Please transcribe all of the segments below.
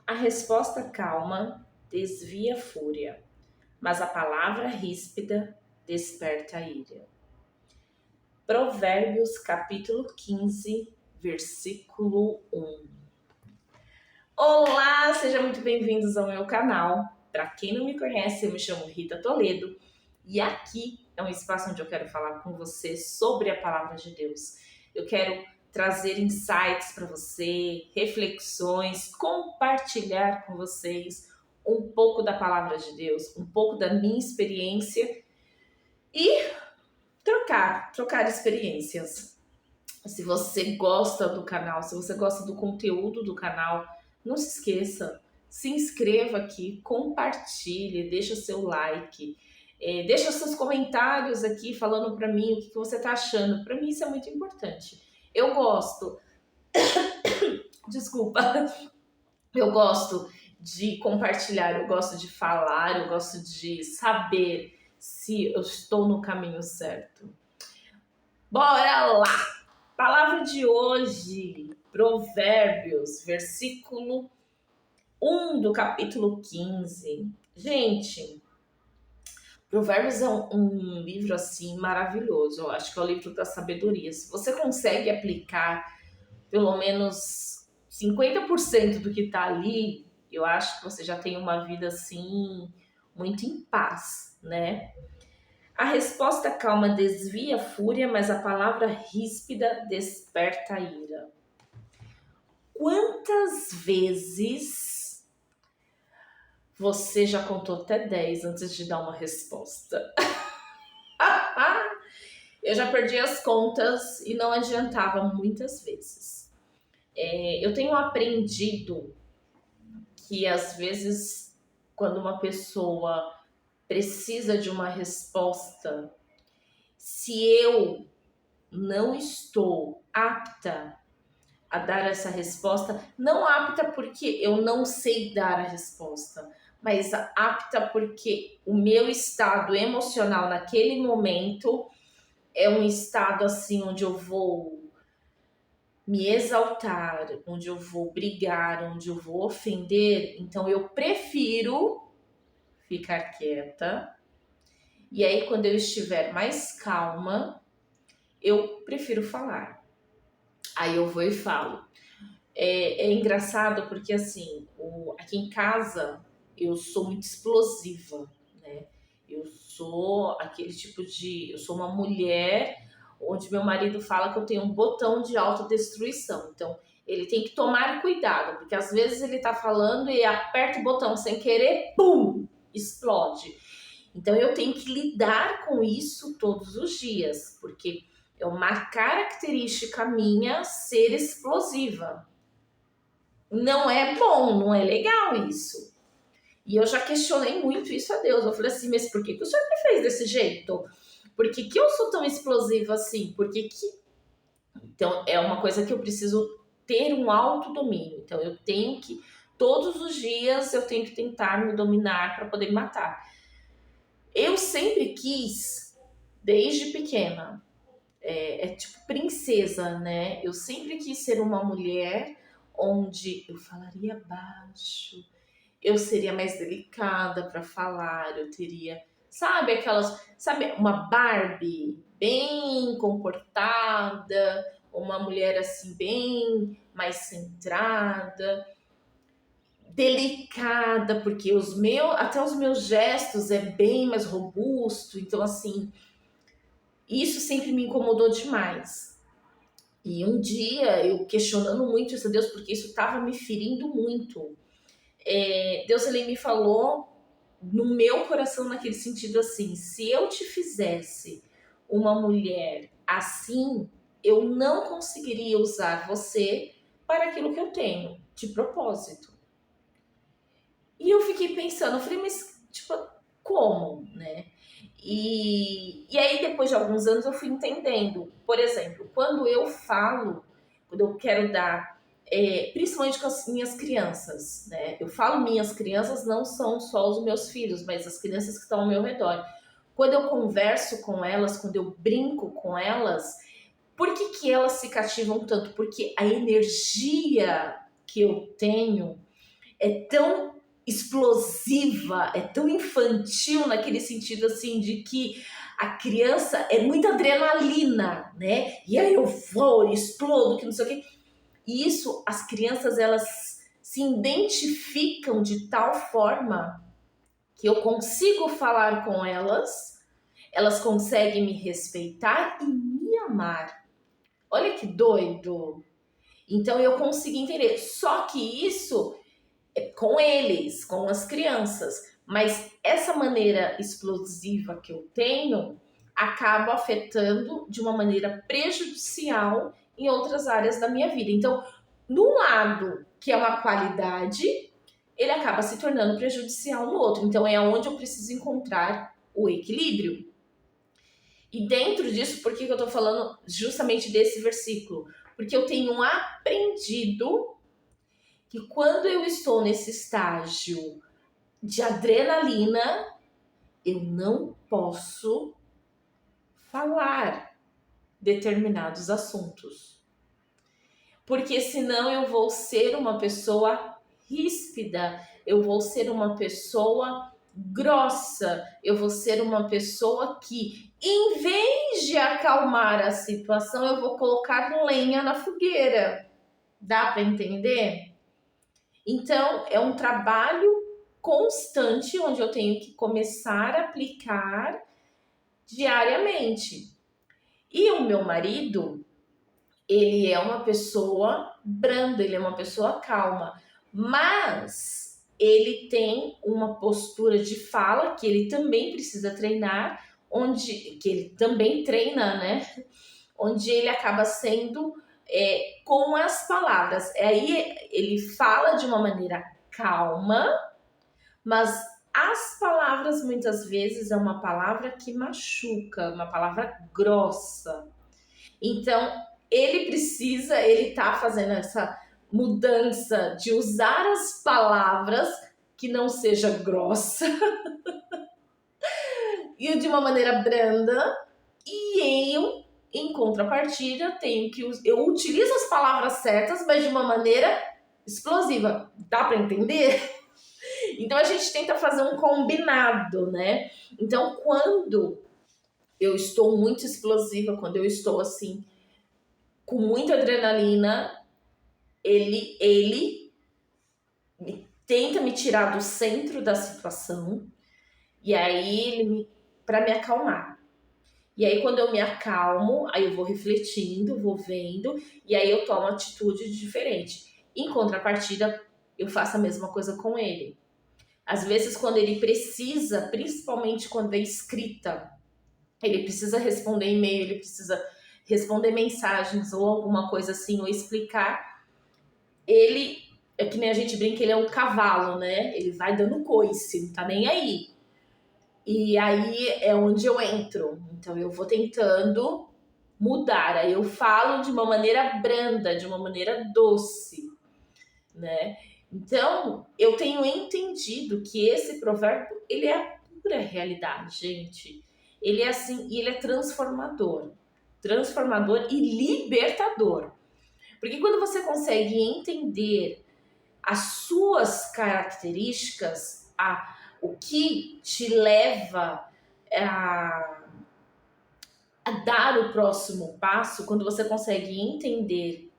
A resposta calma desvia a fúria, mas a palavra ríspida desperta a ira. Provérbios capítulo 15, versículo 1. Olá, sejam muito bem-vindos ao meu canal. Para quem não me conhece, eu me chamo Rita Toledo e aqui é um espaço onde eu quero falar com você sobre a palavra de Deus. Eu quero trazer insights para você, reflexões, compartilhar com vocês um pouco da palavra de Deus, um pouco da minha experiência e trocar experiências. Se você gosta do canal, se você gosta do conteúdo do canal, não se esqueça, se inscreva aqui, compartilhe, deixa seu like, deixa seus comentários aqui falando para mim o que você está achando. Para mim isso é muito importante. Eu gosto, desculpa, eu gosto de compartilhar, eu gosto de falar, eu gosto de saber se eu estou no caminho certo. Bora lá! Palavra de hoje, Provérbios, versículo 1 do capítulo 15. Gente, Provérbios é um livro assim maravilhoso. Eu acho que é o livro da sabedoria. Se você consegue aplicar pelo menos 50% do que está ali, eu acho que você já tem uma vida assim muito em paz, né? A resposta calma desvia a fúria, mas a palavra ríspida desperta a ira. Quantas vezes você já contou até 10 antes de dar uma resposta? Eu já perdi as contas e não adiantava muitas vezes. Eu tenho aprendido que às vezes quando uma pessoa precisa de uma resposta, se eu não estou apta a dar essa resposta, não apta porque eu não sei dar a resposta, mas apta porque o meu estado emocional naquele momento é um estado assim onde eu vou me exaltar, onde eu vou brigar, onde eu vou ofender, então eu prefiro ficar quieta. E aí quando eu estiver mais calma, eu prefiro falar. Aí eu vou e falo. É engraçado porque, assim, aqui em casa eu sou muito explosiva, né? Eu sou aquele tipo de... Eu sou uma mulher onde meu marido fala que eu tenho um botão de autodestruição. Então, ele tem que tomar cuidado, porque às vezes ele tá falando e aperta o botão sem querer, pum! Explode. Então, eu tenho que lidar com isso todos os dias, porque é uma característica minha ser explosiva. Não é bom, não é legal isso. E eu já questionei muito isso a Deus. Eu falei assim, mas por que o Senhor me fez desse jeito? Por que eu sou tão explosiva assim? Por que... Então, é uma coisa que eu preciso ter um autodomínio. Então, eu tenho que, todos os dias, eu tenho que tentar me dominar para poder me matar. Eu sempre quis, desde pequena, tipo princesa, né? Eu sempre quis ser uma mulher onde eu falaria baixo, eu seria mais delicada para falar, eu teria, sabe, uma Barbie bem comportada, uma mulher assim bem mais centrada, delicada, porque até os meus gestos é bem mais robusto, então assim, isso sempre me incomodou demais. E um dia, eu questionando muito isso a Deus, porque isso estava me ferindo muito. Deus, ele me falou no meu coração naquele sentido assim, se eu te fizesse uma mulher assim, eu não conseguiria usar você para aquilo que eu tenho, de propósito. E eu fiquei pensando, eu falei, mas tipo, como, né? E aí, depois de alguns anos, eu fui entendendo. Por exemplo, quando eu falo, quando eu quero dar, principalmente com as minhas crianças, né? Eu falo minhas crianças, não são só os meus filhos, mas as crianças que estão ao meu redor. Quando eu converso com elas, quando eu brinco com elas, por que elas se cativam tanto? Porque a energia que eu tenho é tão explosiva, é tão infantil naquele sentido assim de que a criança é muita adrenalina, né? E aí eu vou, explodo, que não sei o quê. E isso, as crianças, elas se identificam de tal forma que eu consigo falar com elas, elas conseguem me respeitar e me amar. Olha que doido! Então eu consigo entender. Só que isso é com eles, com as crianças. Mas essa maneira explosiva que eu tenho acaba afetando de uma maneira prejudicial em outras áreas da minha vida. Então, num lado que é uma qualidade, ele acaba se tornando prejudicial no outro. Então, é onde eu preciso encontrar o equilíbrio. E dentro disso, por que eu estou falando justamente desse versículo? Porque eu tenho aprendido que quando eu estou nesse estágio de adrenalina, eu não posso falar determinados assuntos. Porque senão eu vou ser uma pessoa ríspida, eu vou ser uma pessoa grossa, eu vou ser uma pessoa que, em vez de acalmar a situação, eu vou colocar lenha na fogueira. Dá para entender? Então, é um trabalho constante onde eu tenho que começar a aplicar diariamente. E o meu marido, ele é uma pessoa branda, ele é uma pessoa calma, mas ele tem uma postura de fala que ele também precisa treinar, que ele também treina, né? Onde ele acaba sendo com as palavras. Aí ele fala de uma maneira calma, mas as palavras muitas vezes é uma palavra que machuca, uma palavra grossa. Então ele tá fazendo essa mudança de usar as palavras que não seja grossa e de uma maneira branda, e eu, em contrapartida, eu utilizo as palavras certas, mas de uma maneira explosiva. Dá para entender? Então a gente tenta fazer um combinado, né? Então quando eu estou muito explosiva, quando eu estou assim com muita adrenalina, ele tenta me tirar do centro da situação e aí para me acalmar. E aí quando eu me acalmo, aí eu vou refletindo, vou vendo e aí eu tomo atitude diferente. Em contrapartida, eu faço a mesma coisa com ele. Às vezes, quando ele precisa, principalmente quando é escrita, ele precisa responder e-mail, ele precisa responder mensagens ou alguma coisa assim, ou explicar, ele, é que nem a gente brinca, ele é um cavalo, né? Ele vai dando coice, não tá nem aí. E aí é onde eu entro. Então eu vou tentando mudar. Aí eu falo de uma maneira branda, de uma maneira doce, né? Então, eu tenho entendido que esse provérbio, ele é a pura realidade, gente. Ele é assim, e ele é transformador. Transformador e libertador. Porque quando você consegue entender as suas características, o que te leva a dar o próximo passo, quando você consegue entender,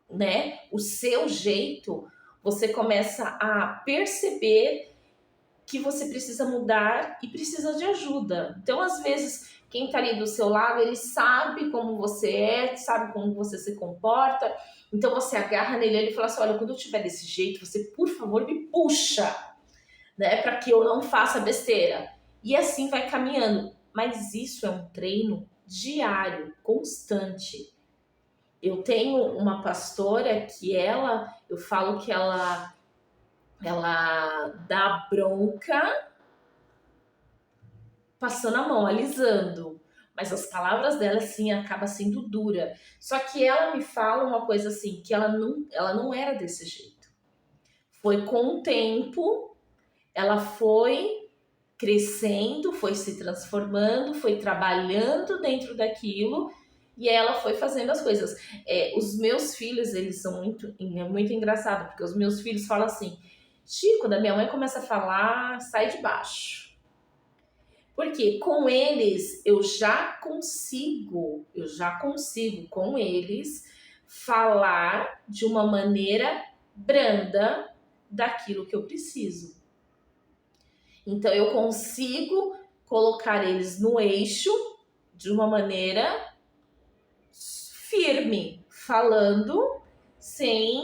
né, o seu jeito, você começa a perceber que você precisa mudar e precisa de ajuda. Então, às vezes, quem tá ali do seu lado, ele sabe como você é, sabe como você se comporta. Então, você agarra nele e ele fala assim, olha, quando eu estiver desse jeito, você, por favor, me puxa, né, para que eu não faça besteira. E assim vai caminhando. Mas isso é um treino diário, constante. Eu tenho uma pastora que eu falo que ela dá bronca passando a mão, alisando. Mas as palavras dela, assim, acaba sendo dura. Só que ela me fala uma coisa assim, que ela não era desse jeito. Foi com o tempo, ela foi crescendo, foi se transformando, foi trabalhando dentro daquilo e ela foi fazendo as coisas. Os meus filhos, eles são muito engraçado, porque os meus filhos falam assim, Quando a minha mãe começa a falar, sai de baixo. Porque com eles eu já consigo com eles falar de uma maneira branda daquilo que eu preciso. Então eu consigo colocar eles no eixo de uma maneira firme, falando sem,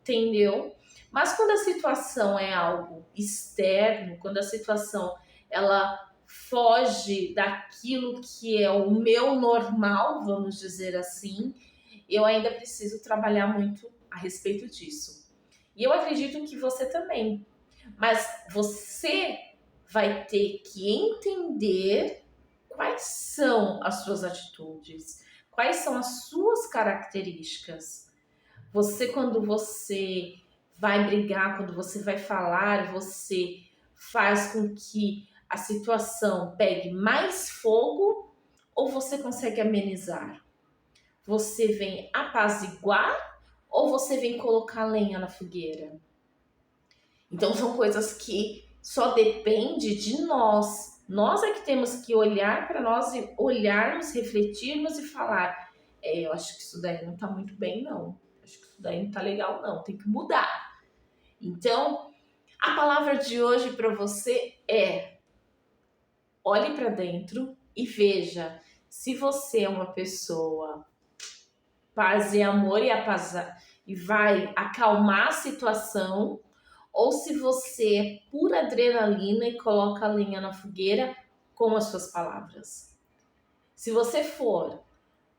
entendeu? Mas quando a situação é algo externo, quando a situação ela foge daquilo que é o meu normal, vamos dizer assim, eu ainda preciso trabalhar muito a respeito disso. E eu acredito que você também. Mas você vai ter que entender quais são as suas atitudes, quais são as suas características. Quando você vai brigar, quando você vai falar, você faz com que a situação pegue mais fogo ou você consegue amenizar? Você vem apaziguar ou você vem colocar lenha na fogueira? Então são coisas que só depende de nós. Nós é que temos que olhar para nós e olharmos, refletirmos e falar: eu acho que isso daí não tá muito bem, não. Acho que isso daí não tá legal, não. Tem que mudar. Então, a palavra de hoje para você é: olhe para dentro e veja se você é uma pessoa paz e amor e vai acalmar a situação, ou se você é pura adrenalina e coloca a lenha na fogueira com as suas palavras. Se você for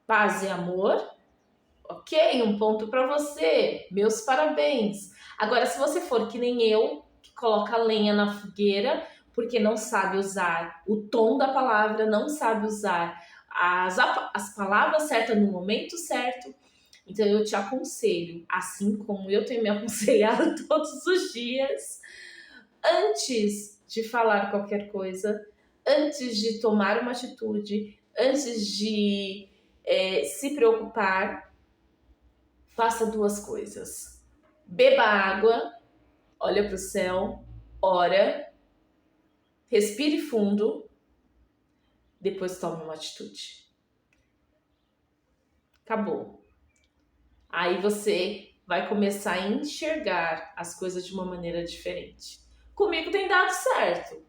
paz e amor, ok, um ponto para você, meus parabéns. Agora, se você for que nem eu, que coloca a lenha na fogueira porque não sabe usar o tom da palavra, não sabe usar as palavras certas no momento certo, então eu te aconselho, assim como eu tenho me aconselhado todos os dias, antes de falar qualquer coisa, antes de tomar uma atitude, antes de se preocupar, faça duas coisas. Beba água, olha para o céu, ora, respire fundo, depois tome uma atitude. Acabou. Aí você vai começar a enxergar as coisas de uma maneira diferente. Comigo tem dado certo.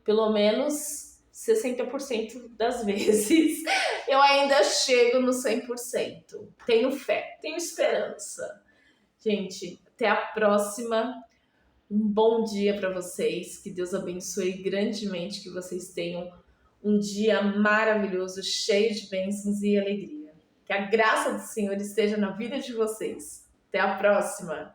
Pelo menos 60% das vezes eu ainda chego no 100%. Tenho fé, tenho esperança. Gente, até a próxima. Um bom dia para vocês. Que Deus abençoe grandemente, que vocês tenham um dia maravilhoso, cheio de bênçãos e alegria. Que a graça do Senhor esteja na vida de vocês. Até a próxima!